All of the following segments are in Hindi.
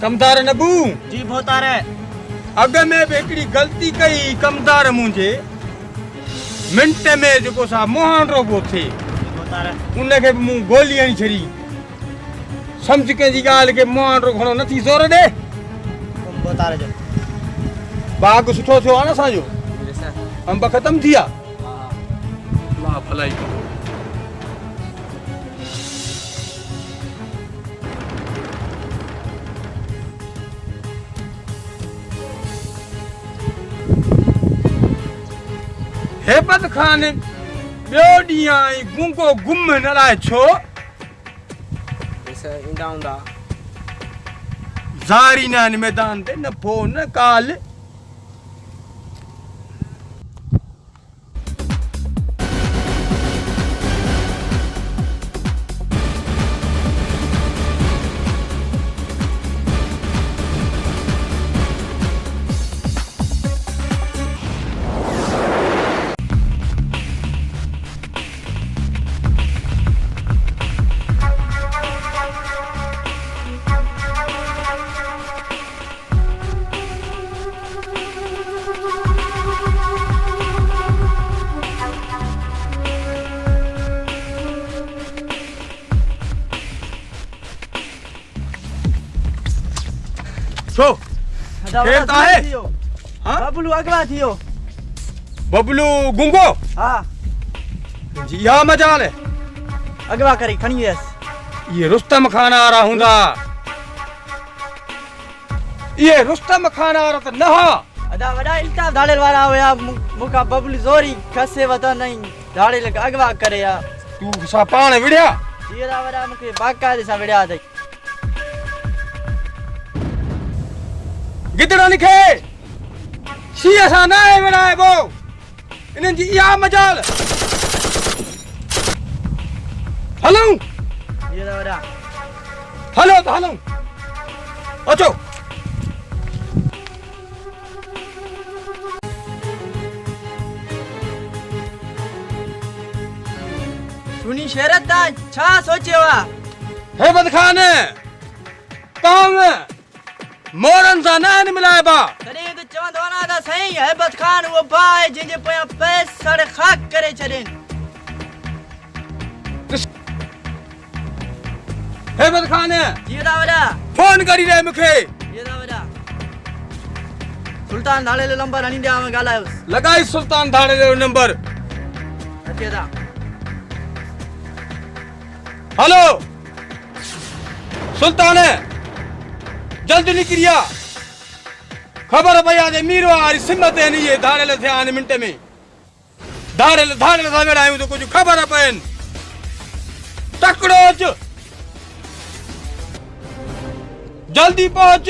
कमदार नबू जी भोतार है। अग में भी हिकिड़ी गलती कई कमदार मुंहिंजे मिंट में जेको सा मुहांडो पियो थिए उनखे बि मूं गोली हणी छॾी सम्झ कंहिंजी ॻाल्हि खे मुहांडो खणो नथी ज़ोर ॾे भोतार जो बाग़ सुठो थियो आहे न असांजो अंब ख़तम थी विया अलाह भलाई हेबत खान ॿियो ॾींहुं आई गुंगो गुम न लाइ छो ईंदा हूंदा ज़ारी न आहिनि मैदान ते न फो न काल छो खेत आहे हाँ बबलू अगवा थियो बबलू गुंगो हाँ जी हा मजाल है अगवा करी खणी वियस ये रुस्तम खान आ रहा हूंदा ये रुस्तम खान आ रहा त न हा अदा वडा इल्ताफ धाड़ेल वाला हुया मुका बबलू जोरी खसे वता नहीं धाड़ेल अगवा करे या तू सा पाण विड़िया ये दा वडा मुके बाकायदे सा विड़िया दई गिदड़ा लिखे शी असा ना विड़ाए बो इन्हनि जी इहा मजाल हलूं ये दा वडा हलो त हलूं अचो सुनी शरत ता छा सोचियो आ हेबत खान काम मोरन सा न मिलाइबा तॾहिं त चवंदो ना त सही हेबत खान वो बाय जिंजे पया पैसा खाक करे छॾे हेबत खान ये दा वडा फोन करी रहे मूंखे ये दा वडा सुल्तान धाड़ेल नंबर हणी ॾियां मैं ॻाल्हायोसि लगाई सुल्तान धाड़े जो नंबर अचे दा हेलो सुल्तान जल्दी निकरिया खबर पई आहे मीरो वारी सिमत है नहीं ये धाड़ेल थिया आहिनि मिंट में धाड़ेल सां वेड़ा आहियूं त कुझु ख़बर पवनि तकड़ो अच जल्दी पहुच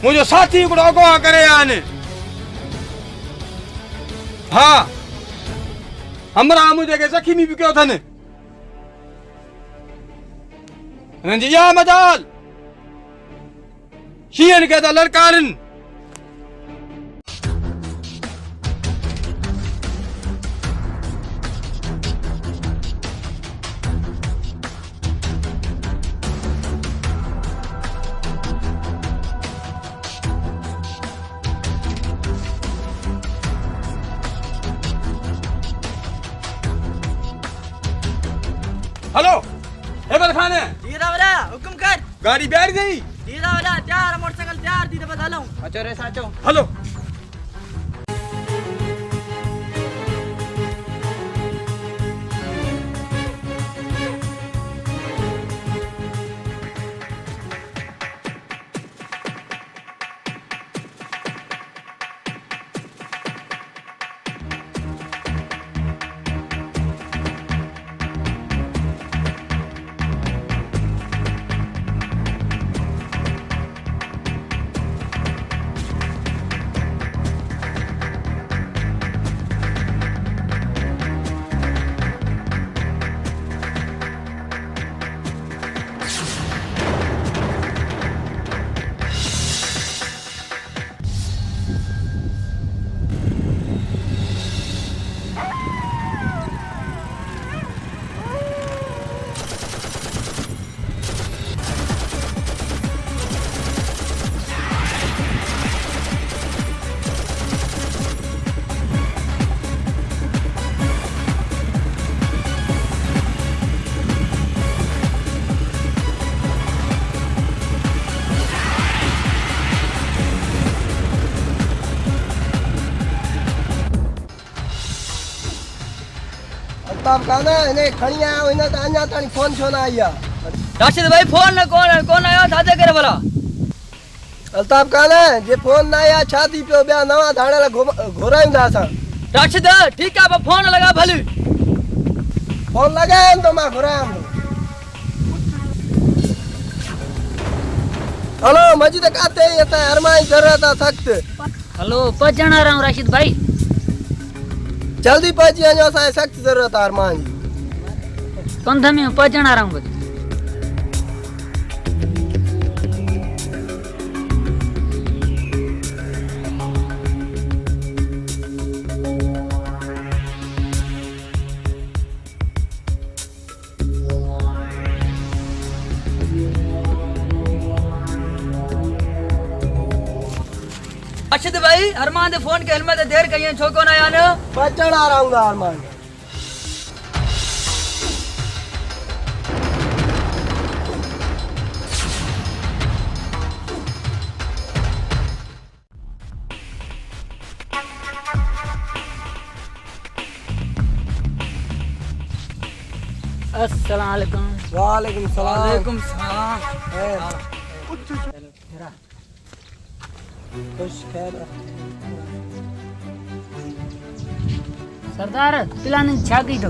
मुंहिंजो साथी हिकिड़ो अगवा करे आहिनि हा हमरा मुंहिंजे खे ज़ख़्मी बि कयो अथनि हिननि जी इहा मजाल शीअनि खे था लड़कारनि हेलो हेबत खान ये दा वडा हुकुम कर गाड़ी बैठ गई ये दा वडा तैयार मोटरसाइकिल तैयार थी त बस हलूं अचो रे साचो हेलो अल्ताफ काना इने खणी आया इने त अञा ताणी फोन छो ना आया राशिद भाई फोन न कौन आयो छाते करे भला अल्ताफ काना जे फोन ना आया छाती पियो बया नवा धाणेला घोराईंदा असां राशिद ठीक है फोन लगा भली फोन लगाए तो मां घोरायां हेलो मजिद काते ये त अरमान जरूरत है सख्त हेलो पहुंचना रहा हूँ राशिद भाई जल्दी पहुंची वञो असां सख्त जरूरत है अरमान जी पंध में पहुंचना रहा हूँ बस राशिद भाई अरमान दे फोन के हिलमत देर कहीं छोको ना यान पहुंचण आ रहूंगा अरमान अस्सलाम वालेकुम वालेकुम सलाम वालेकुम सलाम खुश खैर सरदार पिलाने छा की तो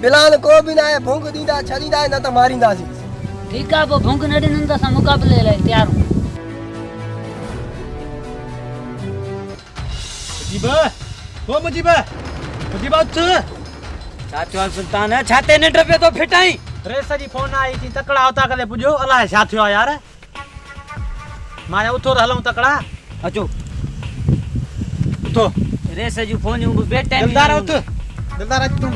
बिलान को भी ना है भूख दीदा छदीदा न त मारींदासी ठीक है वो भूख न ॾिननि त असां मुक़ाबले लाइ तयार हूं मुजीब उठ चाचो सुल्तान छाते ने डबे तो फिटाई रेस जी फोन आई थी तकड़ा उता करे पुजो अलाए छा थियो आहे यार मां उथो त हलूं तकड़ा अचो उथो रेस जी फोन यू बेटे दिलदार उठ दिलदार अच तूं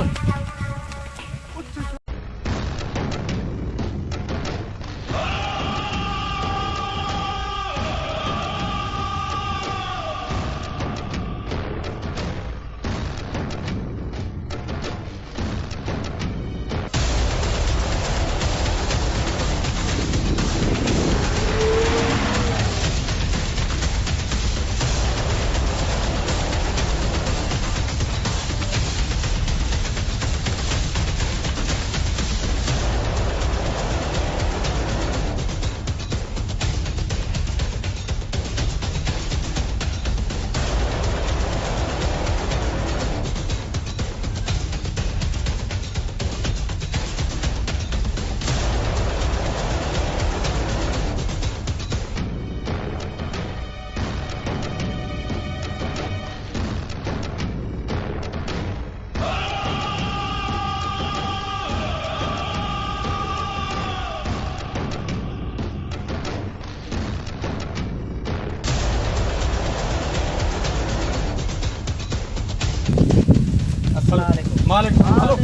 मालिक हलो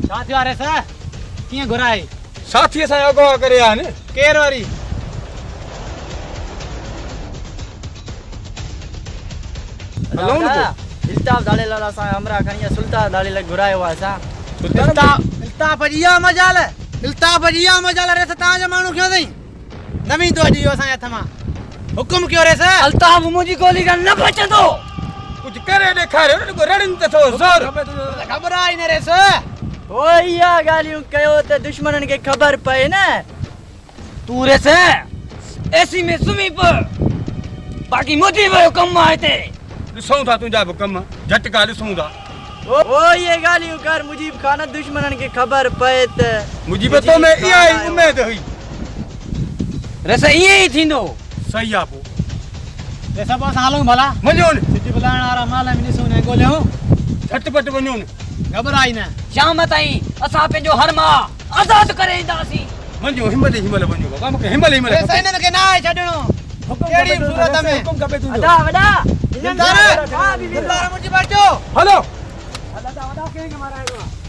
छा थियो आहे रेस कीअं घुराई साथी सां अगवा करे आ न केर वारी हलो न इल्ताफ दाले लाला सा हमरा खनिया सुल्तान दाले ला घुरायो हुआ सा इल्ताफ जिया मजाल रेस ता जा मानू क्यों दई नवी तो जियो असा हथ मां हुकुम क्यों रेस अल्ताफ मुजी गोली का न बचंदो कुछ करे ॾेखारियो न रड़न त थो ज़ोर घबराई न रेस ओ या गालियूं कयो त दुश्मनन के खबर पए न तू रेस एसी में सुमी पर बाकी मुजी वो कम आते ॾिसूं था तुंहिंजा बि कम झटका ॾिसूं था ओ ये गालियूं कर मुजीब खान दुश्मनन के खबर पए त मुजीब तो में इहा ई उमेद हुई रस ये ही थींदो सही आहे पोइ रेस सब असां हलूं भला वञो न सिटी बुलाइण वारा माल में ॾिसूं ने ॻोल्हियूं झटपट वञो न घबराई न शाम ताईं असां पंहिंजो हरमा आज़ाद करे ईंदासीं वञो हिमल वञो बाबा मूंखे हिमल रेस इन्हनि खे न आहे छॾणो कहिड़ी सूरत में हुकुम खपे तुंहिंजो अदा वडा दिलदार मुंहिंजी बचो हलो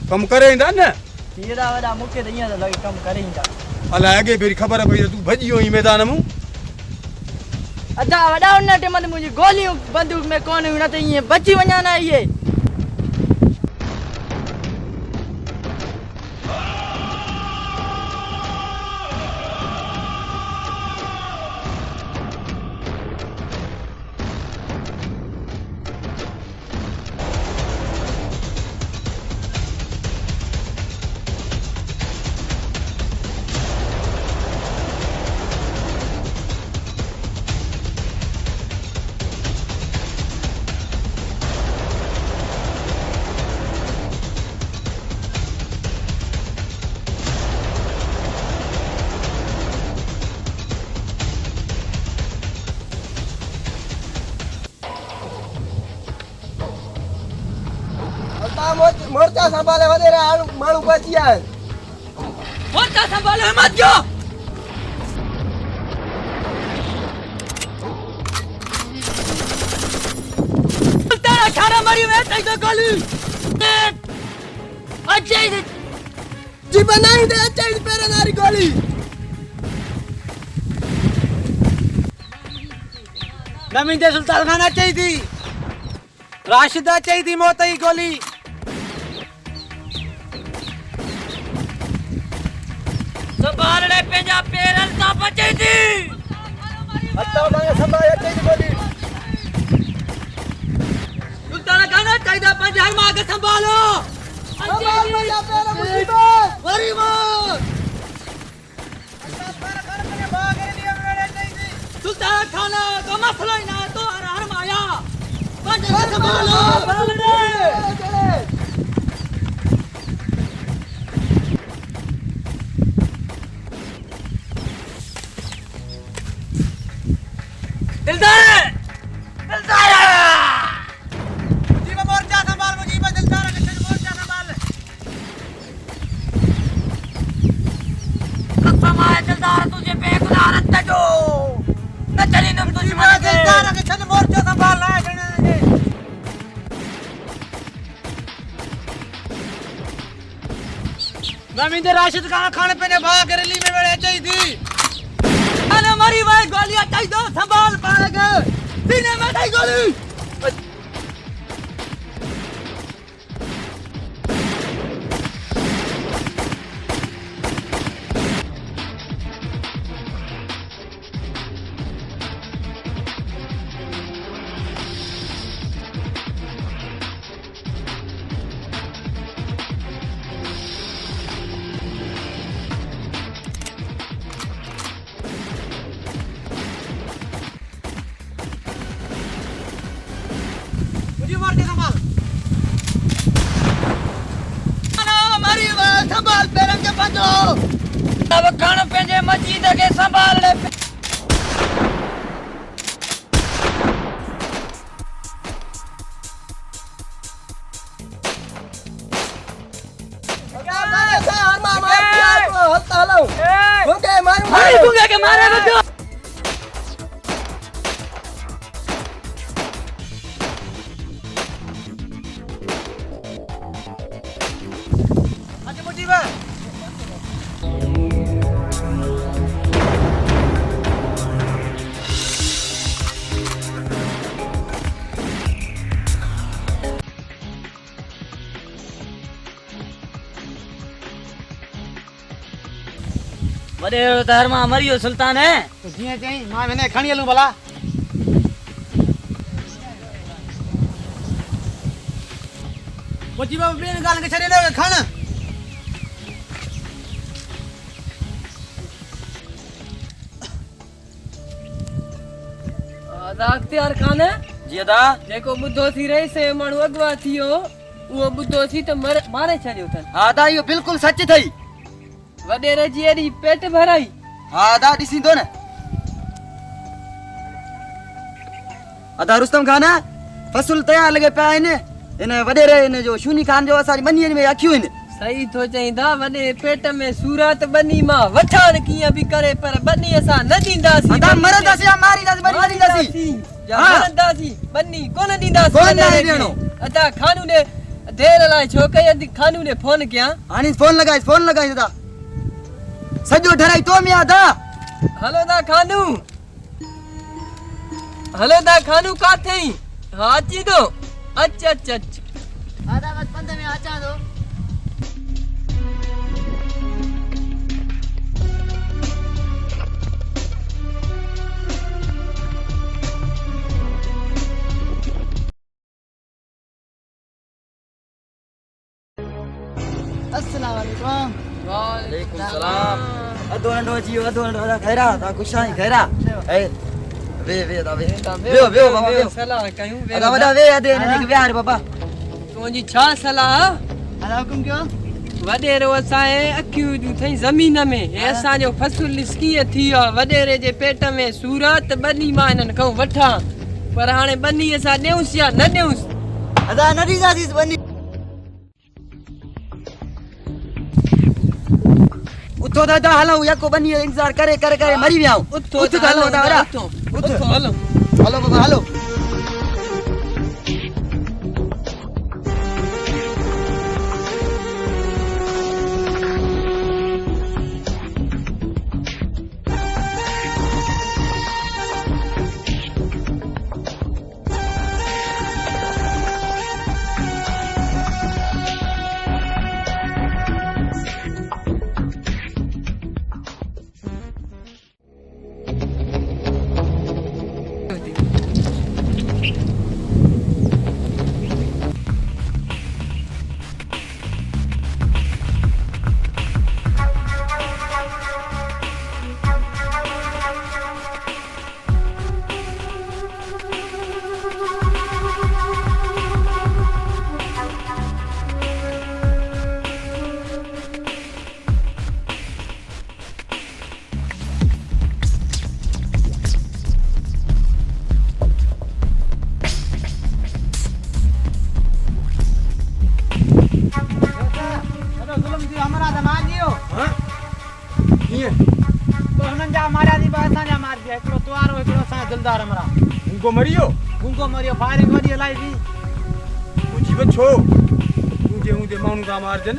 कम करे ईंदा न तीरा वडा मूंखे त ईअं लॻे कम करे ईंदा अलाए अॻे भेरी ख़बर पई त तूं भॼी वियो आहीं मैदान मूं अदा वडा उन टाइम ते मुंहिंजी गोलियूं बंदूक में कोन हुयूं न त ईअं बची वञा न इहे मोर्चा संभाले वडेरा माण्हू पहुची विया आहिनि मोर्चा संभालो हिम्मत जो तेरा खाना मरी में तई तो गोली अजय जी बनाई दे अचाई पेरे नारी गोली नवीन दे सुल्तान खान चाहिए थी राशिदा चाहिए थी मौत ही गोली संभाल ले पेंजा पेरल ता बचे थी हत्ता मांगे संभाले अचाई गोली सुल्तान खाना चाहिए पंज हर मां के संभालो संभाल पंजा पेरे मुसीबत वरी मौत सुल्तान खाना का मसला ही ना तो हर माया पंज के संभालो संभाल ले दिलदार दिलदार मुजीब मोर्चा संभाल मुजीब दिलदार के छन मोर्चा संभाल समाए दिलदार तुझे बेगुनाह रत जो न चली न तुझे मुजीब दिलदार के छन मोर्चा संभाल ना छने दे नवीन दे राशिद खान खाने पीने भाग के रैली में वेड़े चाहिए थी अरे मरी भाई गोलियां चाहिए दो संभाल पाएगा सीने में नहीं गोली मुझे मोर्चा संभाल मरी भाई संभाल पेरन के पंजो अब खान पेंजे मस्जिद के संभाल ले गुंगे के मारे बच्चों अच्छा मुजीब वडे धर्मा मरियो सुल्तान है तो जिए चाहिए मां मैंने खणी लूं भला मुजीब बेन गाल के छड़े ले खण आदा अख्तियार खान जी अदा जेको बुद्धो थी रही से माण्हू अगवा थियो उहो बुद्धो थी त मारे छॾियो अथनि हा दा इहो बिल्कुल सच थई वॾेरे जी एॾी पेट भराई हा दा ॾिसींदो न अदा रुस्तम खान फसुल तयार लॻे पिया आहिनि इन वॾेरे इन जो शूनी खान जो असांजी ॿनीअ में अखियूं आहिनि सही थो चईं दा वॾे पेट में सूरत ॿनी मां वठाण कीअं बि करे पर ॿनी असां न ॾींदासीं अदा मरंदासीं या मारींदासीं ॿनी न ॾींदासीं हाँ। मरंदासीं ॿनी कोन ॾींदासीं कोन वॾेरे ॾियणो। खे। अदा खानू ने देर लाइ छो कई अॼु खानू ने फोन कयां हाणे फोन लॻाइसि अदा सॼो ठराई तो में अदा हलो दा खानू हलो दा खानू काथे ई हा अची दो अच अच अच आधा बस 15 में अचां थो अस्सलाम वालेकुम वालेकुम सलाम अधो नंढो अची वियो अधो नंढो खैरा तव्हां ख़ुशि आहीं खैरा ए वे दा वे वियो बाबा वियो सलाह कयूं अदा वॾा वे अधे हिनखे विहार बाबा तुंहिंजी छा सलाह अदा हुकुम कयो वॾेरो असांजे अखियूं जूं अथई ज़मीन में हे असांजो फसुल कीअं थी वियो आहे वॾेरे जे पेट में सूरत ॿनी मां हिननि खां वठां पर हाणे ॿनी असां ॾियूंसि या न ॾियूंसि अदा न ॾींदासीं वञी उथो था हलूं यको बनी इंतजार करे करे करे मरी विया उथो उथ हलो दादा उथो हलो हलो बाबा हलो दिलदार हमरा उनको मरियो गुंगो मरियो फायरिंग वडी लाई दी जीवन छो तुझे उनके मानू का मारजन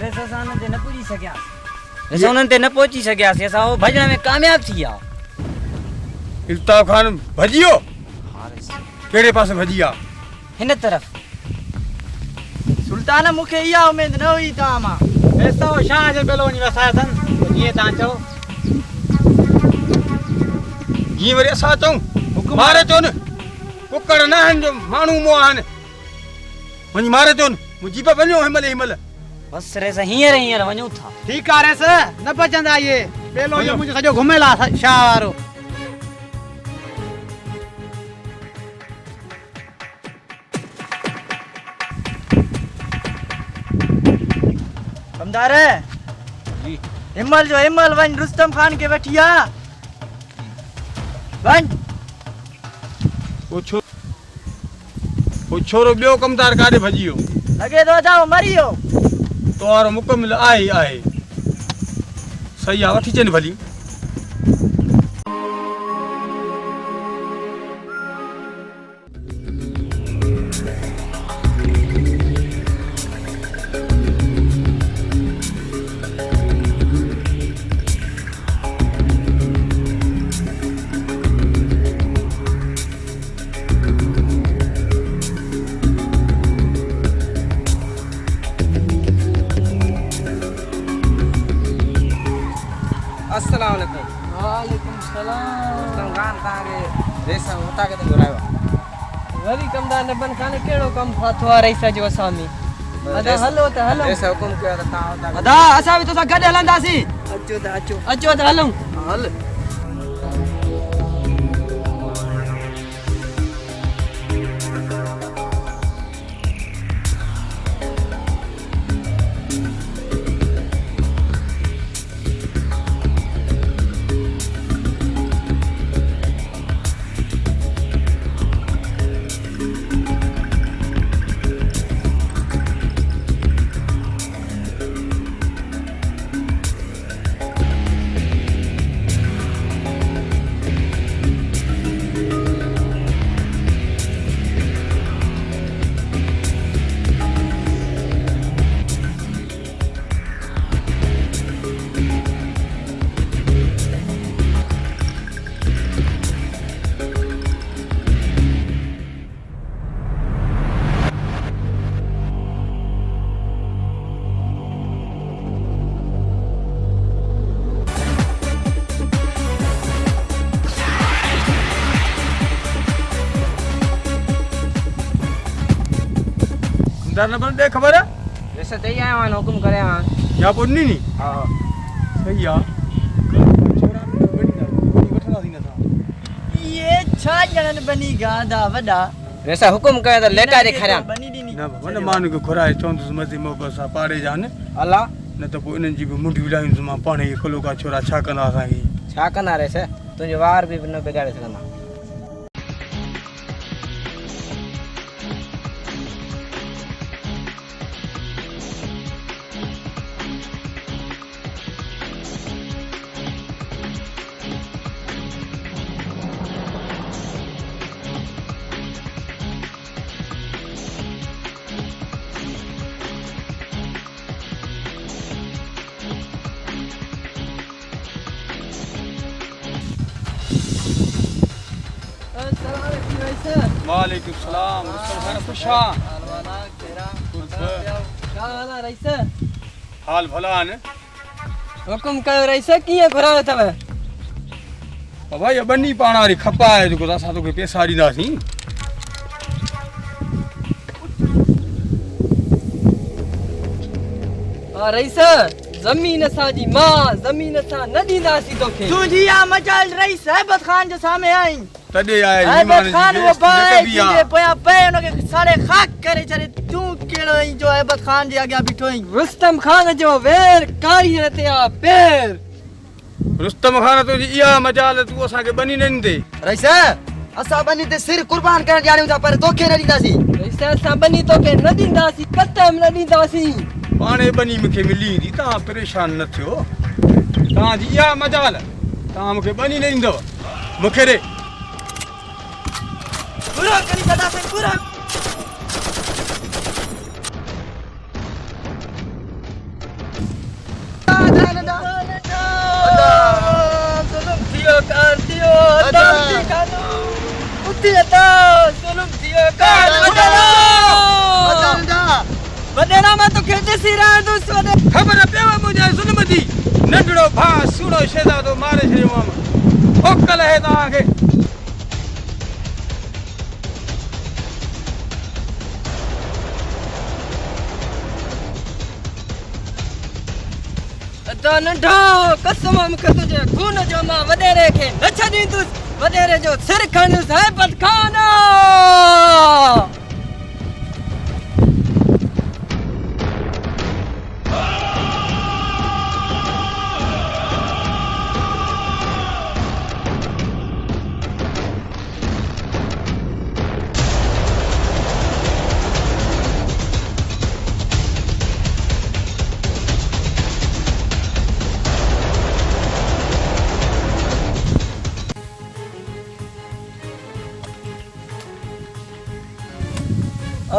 रे ससान ते न पूजी सकिया रे उनन ते न पहुंची सकिया से असा भजन में कामयाब थिया इल्ताफ खान भजियो केड़े पासे भजिया हिन तरफ सुल्तान मुखे इया उम्मीद न हुई ता मा ऐसा शाह जे बेलो नी वसाया थन ये ता चो जी वरी असा चऊं मारे चोन कुकड़ न हन जो मानू मोहन वनी मारे चोन मुजी पे वणो हिमल बस रे स हींअर वणो था ठीक आ रे स न बचंदा ये बेलो जो मुझे सजो घुमेला शाह वारो कमदार जी हिम्मल वन रुस्तम खान के बैठिया वन वो छोरो बियो कमदार काडे भजियो लगे तो जाओ मरियो तोरो मुकम्मल आए सही आ वठी चन भली अस्सलाम वालेकुम वालेकुम सलाम तुम गान कहां के रेसा होता के तो बुरायो वरी कमदार ने बन खाने केड़ो कम फाथो आ रईसा जो असामी अदा हलो त हलो रेसा हुकुम कयो त ता होता अदा असा भी तो सा गड हलंदासी अचो त हलूं हल कमदार न बन दे खबर है रेसा तई आया वन हुकुम करे हां या पुन्नी नी हां सही आ छोरा बड़ी वठना दी न था ये छा जणन बनी गादा वडा रेसा हुकुम कयो त लेटा देखारिया बनी दी नी न वन मानु के खोराए चोंदस मजी मोहब्बत सा पाड़े जान अल्लाह न त पो इनन जी भी मुंडी विडाइन सुमा पाणे खलो का छोरा छा कंदा असा की छा कंदा रेसा तुझे वार भी न बिगाड़े सकंदा वालेकुम सलाम रुस्तम खान खुशा हाल भला ने हुकुम कयो रईस कीअं घुरायो अथव बाबा ये बन्नी पाणा वारी खपा आहे जेको असां तोखे पैसा ॾींदासीं हा रईस ज़मीन असांजी मां ज़मीन असां न ॾींदासीं तोखे तुझी या मचाल रईस हैबत खान जे सामने आई तॾहिं आहे हैबत खान वो भाई जी जे पोया पे उनके सारे खाक करे छड़े तू केड़ो आई जो हैबत खान जे अग्या बिठो आई रुस्तम खान जो वेर कारीगर ते आ पेर रुस्तम खान तुंहिंजी इहा मजाल तूं असांखे बनी न ॾींदे रईस असां बनी ते सिर कुर्बान करण ॼाणियूं था पर तोखे न ॾींदासीं रईस असां बनी तोखे न ॾींदासीं कतम न ॾींदासीं पाणे बनी मूंखे मिली ईंदी तव्हां परेशान न थियो तव्हांजी इहा मजाल तव्हां मूंखे बनी न ॾींदव मूंखे ॾे पूरा करी छॾासीं पूरा ज़ुल्म थियो कर दियो दम थी कानो उठी अता ज़ुल्म थियो कर वडेरा मां तोखे ॾिसी रहंदुसि वॾे ख़बर पियव मुंहिंजे ज़ुल्म जी नंढड़ो भाउ सूड़ो शहज़ादो मारे छॾियोमांव ओकल आहे तव्हांखे अता नंढो कसम मूंखे तुंहिंजे खून जो मां वॾेरे खे न छॾींदुसि वॾेरे जो सिर खणंदुसि हैबत खान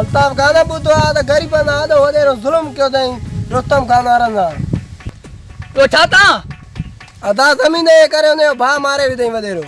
अल्ताफ खान ॿुधो आहे त ग़रीबनि आॾो वॾेरो ज़ुल्म कयो अथई रुस्तम खान वारनि सां तो छा था अदा ज़मीन जे करे हुनजो भाउ मारे विधई वॾेरो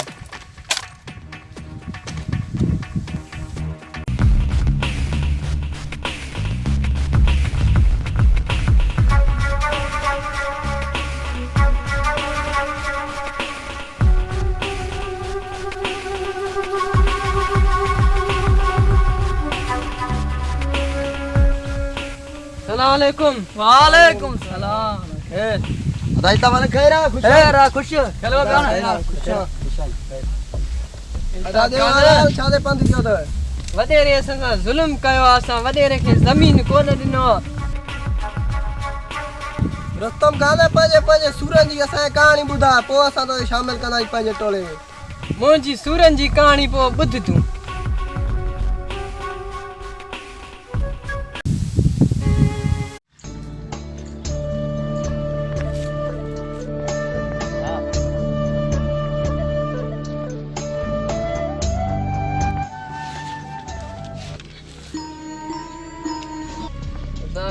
सलामकुम वालेकुम सलाम खैर अदाई तमाने खैर है खुश चलो गाना अदा देवाला छादे पंध कयो अथव वॾेरे असां सां ज़ुल्म कयो असां वॾेरे खे ज़मीन कोन ॾिनो रुस्तम खान पंहिंजे पंहिंजे सूरनि जी असांखे कहाणी ॿुधा पोइ असां तोखे शामिल कंदासीं पंहिंजे टोले में मुंहिंजी सूरनि जी कहाणी पोइ ॿुध तूं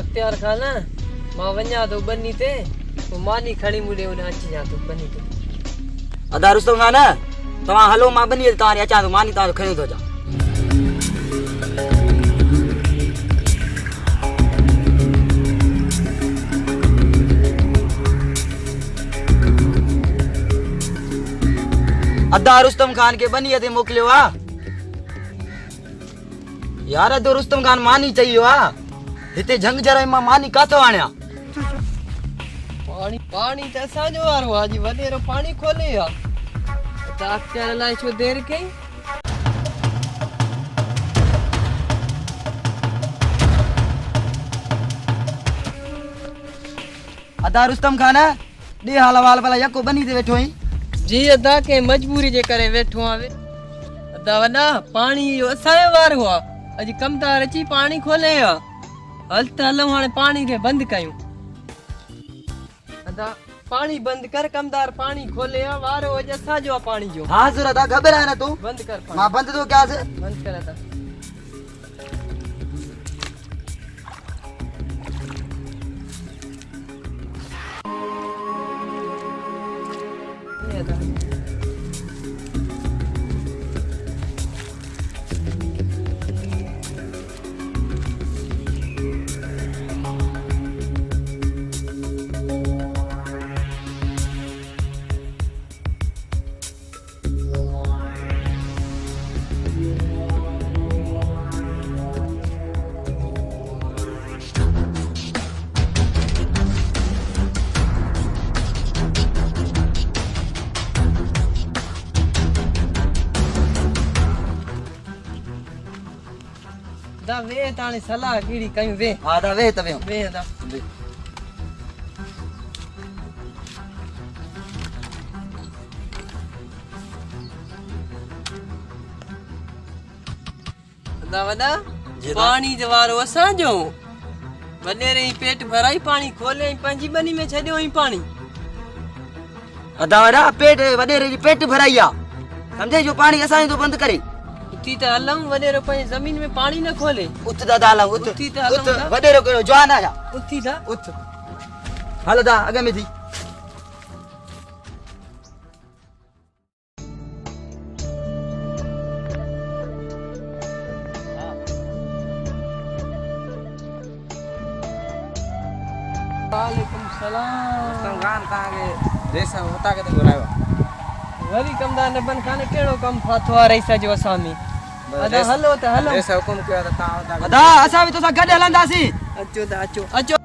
अख्तियार खान मां वञा थो बनी ते पोइ मानी खणी मुड़े उन अची जा तूं बनी ते अदा रुस्तम खान तव्हां हलो मां बनी तव्हां अचां थो मानी तव्हां खणी थो अचां अदा रुस्तम खान के बनी ते मोकिलियो आहे यार अदो रुस्तम खान मानी चाहियो आहे हिते जंग जराई मां मानी काथो आणिया पाणी पाणी त असांजो वारो आहे जी वॾेरो पाणी खोले आहे त अख्तियार लाइ छो देरि कई अदा रुस्तम खान ॾे हाल वाल भला यको बनी ते वेठो आहीं जी अदा के मजबूरी जे करे वेठो आवे अदा वॾा पाणी जो असांजो वारो आहे अॼु कमदार अची पाणी खोले आहे हल त हलूं हाणे पाणी खे बंदि कयूं अदा पाणी बंदि कर कमदार पाणी खोले आहे वारो अॼु असांजो आहे पाणी जो हाँ ज़रा अदा ख़बर आहे न तूं बंदि कर पाणी मां बंदि थो कयांसि बंदि कर अदा दा वे ताणी सलाह कीड़ी कयूं वे हा दा वे तवे वे दा दा वदा पानी जवारो असां जो वॾेरे ई पेट भराई पानी खोले ई पंहिंजी बनी में छॾियो ई पानी अदा वड़ा पेट वडेरे जी पेट भराई आ समझे जो पानी असां तो बंद करे उथी त हलूं वॾेरो पंहिंजी ज़मीन में पानी न खोले उठ दा दाला उठ उथी त हलूं था। वडेरो कयो जवान आया उथी था उठ हलो दा अगे में थी वालेकुम सलाम गान तांगे रेसा होता के तो घुरायो वरी कमदार ने बन खाने केड़ो कम फाथो आ रईसा जो असामी अदा हलो त हलो रेसा हुकुम कयो त ता होता अदा असां भी तो सा गॾ हलंदासीं अचो त अचो अचो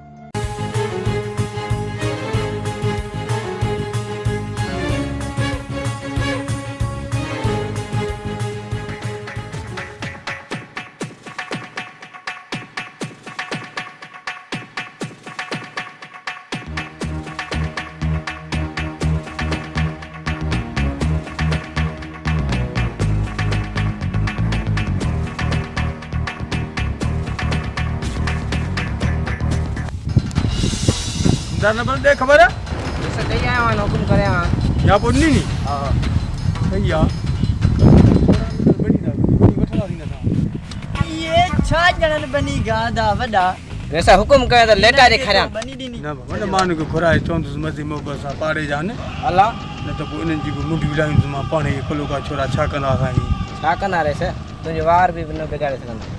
दाना बन दे खबर है रेसा ले आया वन हुकुम करे हां या पुन्नी नी हां सही आ बड़ी दा बड़ी वठला दी ना ये छा जणन बनी गादा वडा रेसा हुकुम कयो त लेटा रे खरा बनी दीनी ना वड मान को घुराए चोंदस मजी मोहब्बत सा पाड़े जाने अल्लाह न तो इन्हनि जी बि मुंडी विढ़ायूं मां पाणे खुलो का छोरा छा कंदा असांजी छा कंदा रेसा तुंहिंजो वार बि न बिगाड़े सघंदा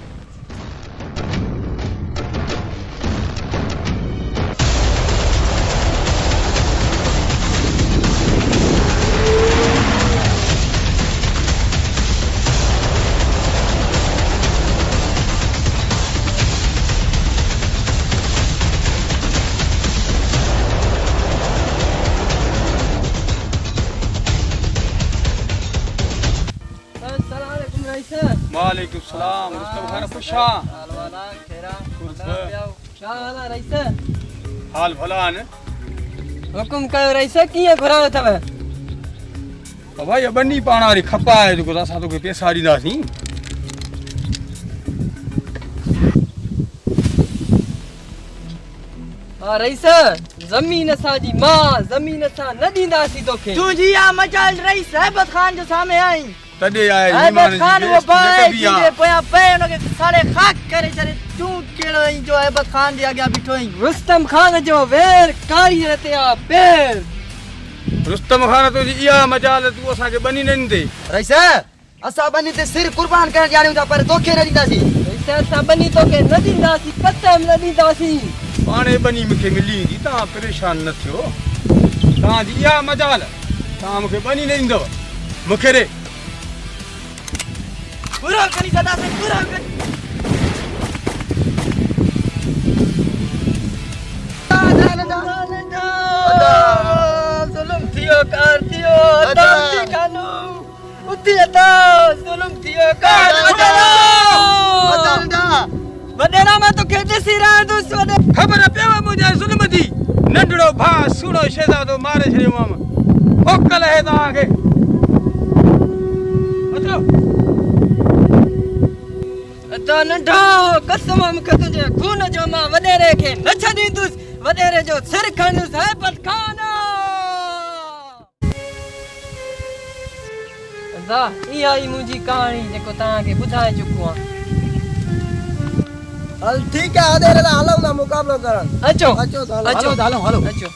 अस्सलाम वालेकुम रईसा वालेकुम सलाम रुस्तम खान खुशा वाला खेरा खुश क्या हाल है रईसा हाल भला ने हुकुम कयो रईसा कीअं घुरायो अथव भाई बनी पाणा री खपा है जो असां तोखे पैसा ॾींदासीं हा रईसा ज़मीन असांजी मां ज़मीन असां न ॾींदासीं तोखे तुझी आ मचाल रही साहबत खान जो सामे आई तॾे आए साहबत खान वो बाय जी जिंदे पोया पे उनके सारे खाक करे छरे तू केड़ो आई जो साहबत खान दे आगे बिठो आई रुस्तम खान जो वेर कारी रहते आ पेर रुस्तम खान तो जी इहा मजाल तू असां के बनी न ॾींदे रईसा असा बनी ते सिर कुर्बान करण जाणियो था पर तोखे न दींदासी रईसा असां बनी तोखे न ॾींदासीं कसम न ॾींदासीं पाणे बनी मूंखे मिली ईंदी तव्हां परेशान न थियो तव्हांजी इहा मजाल तव्हां मूंखे बनी न ॾींदव मूंखे रे पूरा करी सदा से पूरा कर जुल्म थियो कार थियो तम थी कानू उती अता जुल्म थियो कार वडेरा में तो खेते सी रहा दुस वडे ख़बर पियो मुंहिंजे ज़ुल्म जी नंढड़ो भाउ सुहिणो शहज़ादो मारे छॾियोमांव मोकल आहे तव्हांखे अचो अता नंढो कसम मूंखे तुंहिंजे खून जो मां वडेरे खे न छॾींदुसि वडेरे जो सिर खणंदुसि हैबत खान अदा इहा ई मुंहिंजी कहाणी जेको तव्हांखे ॿुधाए चुको आहियां हल ठीक है आधे रे हलूं ना मुकाबलो करन अचो अचो तो हलो अचो हलो हलो अचो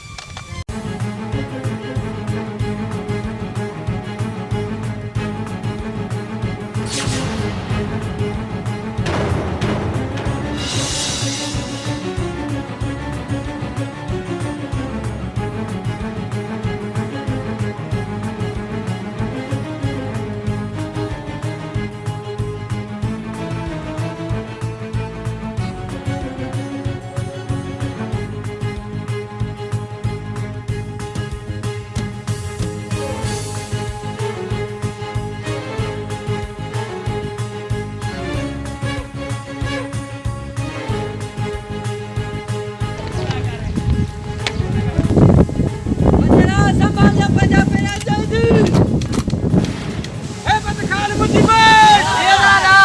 मुसीबत ये दादा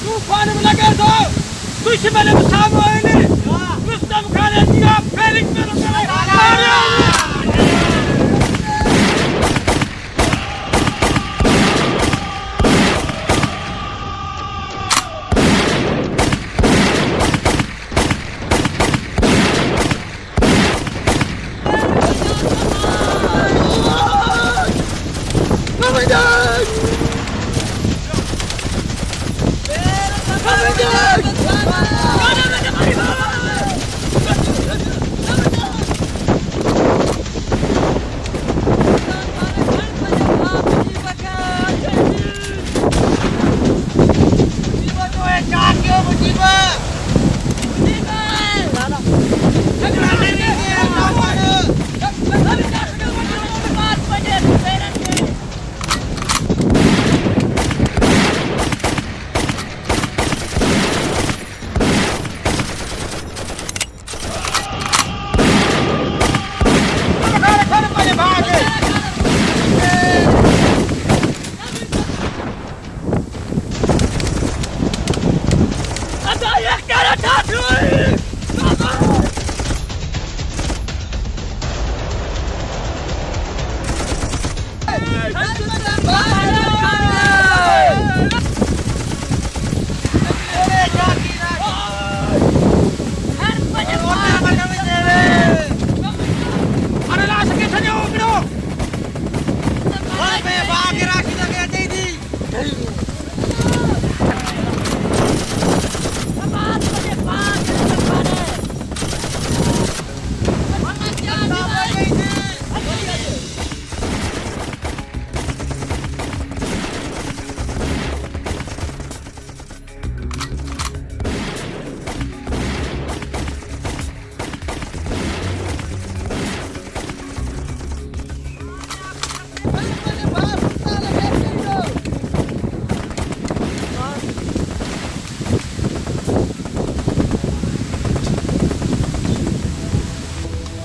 तूफान में लगे तो दुश्मन के सामने रुस्तम खान ने दिया फेलिक्स में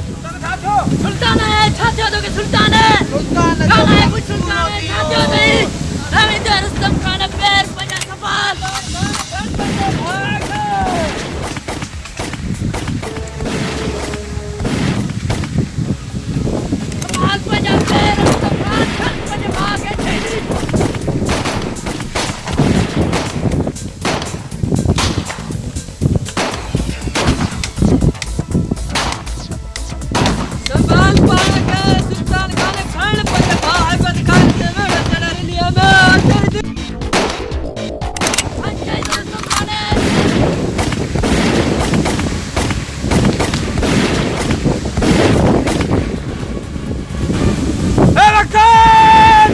सुल्तान है छात्रों के सुल्तान है खाना है कुछ सुल्तान है छात्रों नहीं हमें तो रुस्तम खान पैर पंजा सफाल सफाल पंजा पैर रुस्तम खान पंजा भाग है चाहिए सफाल पाक है सुल्तान खान खान पंजा भाग बद खान से मेरा चला लिया मैं पंजा रुस्तम खान Hurricane!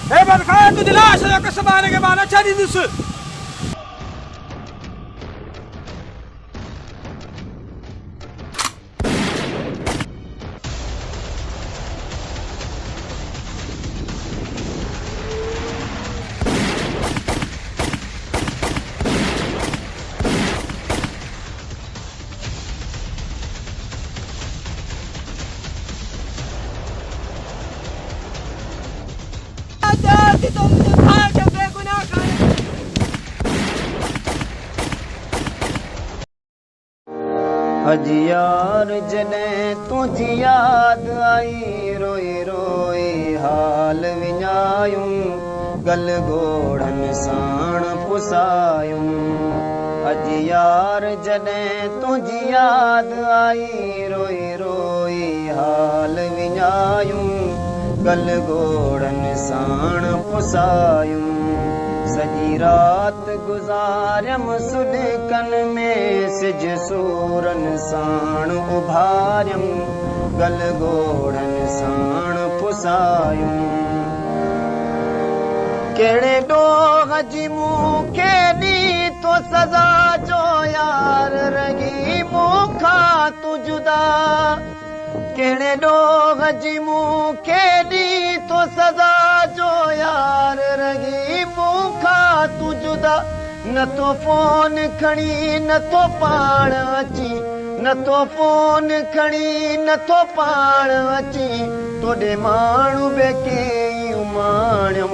Hurricane तुझे लाश है कि समाने के बाद अच्छा नहीं दिस अजी यार जॾहिं तुंहिंजी यादि आई रोई रोई हाल विञायूं गल घोड़नि साण पुसायूं अजी यार जॾहिं तुंहिंजी यादि आई रोई रोई हाल विञायूं गल घोड़नि साण पुसायूं सॼी राति गुज़ारियम सुॾकन में सिज सूरनि साण उभारियम गल घोड़नि साण पुसायूं कहिड़े ॾोह जी मूंखे ॾी तो सज़ा जो यार रही मूंखां तूं जुदा कहिड़े ॾोह जी मूंखे ॾी तो सज़ा जो यार रही मूंखां तूं जुदा न तो फोन खणी न तो पाण अची नथो फोन खणी नथो पाण अची तोॾे माण्हू बे कई माण्हू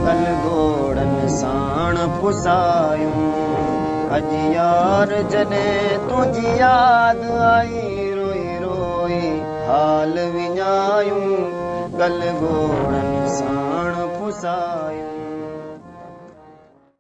कल घोड़नि साण पुसायूं अॼु यार जॾहिं तुंहिंजी यादि आई रोई रोई हाल विञायूं कल घोड़नि साण पुसायूं